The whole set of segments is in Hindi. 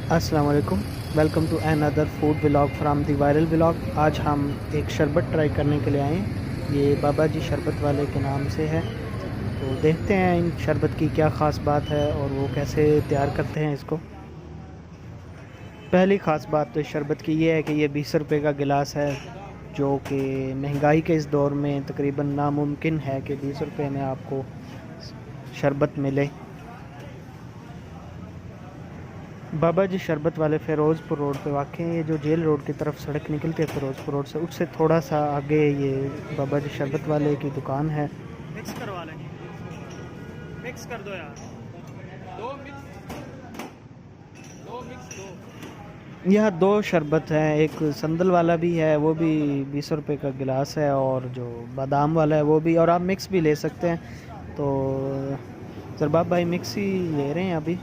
अस्सलाम वालेकुम। Welcome to another food vlog from the viral vlog. आज हम एक शरबत ट्राई करने के लिए आए हैं। ये बाबा जी शरबत वाले के नाम से है। तो देखते हैं इन शरबत की क्या ख़ास बात है और वो कैसे तैयार करते हैं इसको। पहली ख़ास बात तो इस शरबत की ये है कि ये 20 रुपये का गिलास है, जो कि महंगाई के इस दौर में तकरीबन नामुमकिन है कि 20 रुपये में आपको शरबत मिले। बाबा जी शरबत वाले फ़िरोज़पुर रोड पे वाक़ हैं। ये जो जेल रोड की तरफ सड़क निकलती है फ़िरोज़पुर रोड से, उससे थोड़ा सा आगे ये बाबा जी शरबत वाले की दुकान है। मिक्स करवा लेंगे। मिक्स कर दो यार। दो मिक्स। दो मिक्स दो। यहाँ दो शरबत हैं, एक संदल वाला भी है, वो भी 20 रुपये का गिलास है, और जो बादाम वाला है वो भी, और आप मिक्स भी ले सकते हैं। तो सरबाब भाई मिक्स ही ले रहे हैं अभी।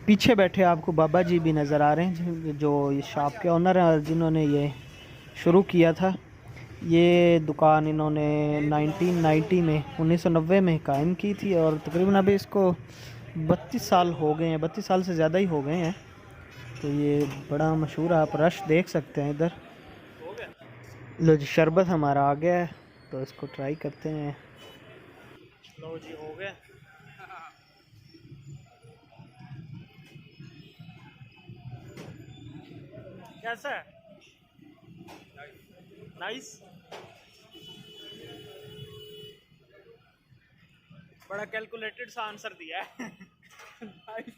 पीछे बैठे आपको बाबा जी भी नज़र आ रहे हैं, जो ये शॉप के ओनर हैं और जिन्होंने ये शुरू किया था। ये दुकान इन्होंने 1990 में 1990 में कायम की थी, और तकरीबन अभी इसको 32 साल हो गए हैं, 32 साल से ज़्यादा ही हो गए हैं। तो ये बड़ा मशहूर है, आप रश देख सकते हैं इधर। हो गया। लो जी, शरबत हमारा आ गया है, तो इसको ट्राई करते हैं। लो जी, हो गया। कैसा है? नाइस। बड़ा कैलकुलेटेड सा आंसर दिया है। नाइस।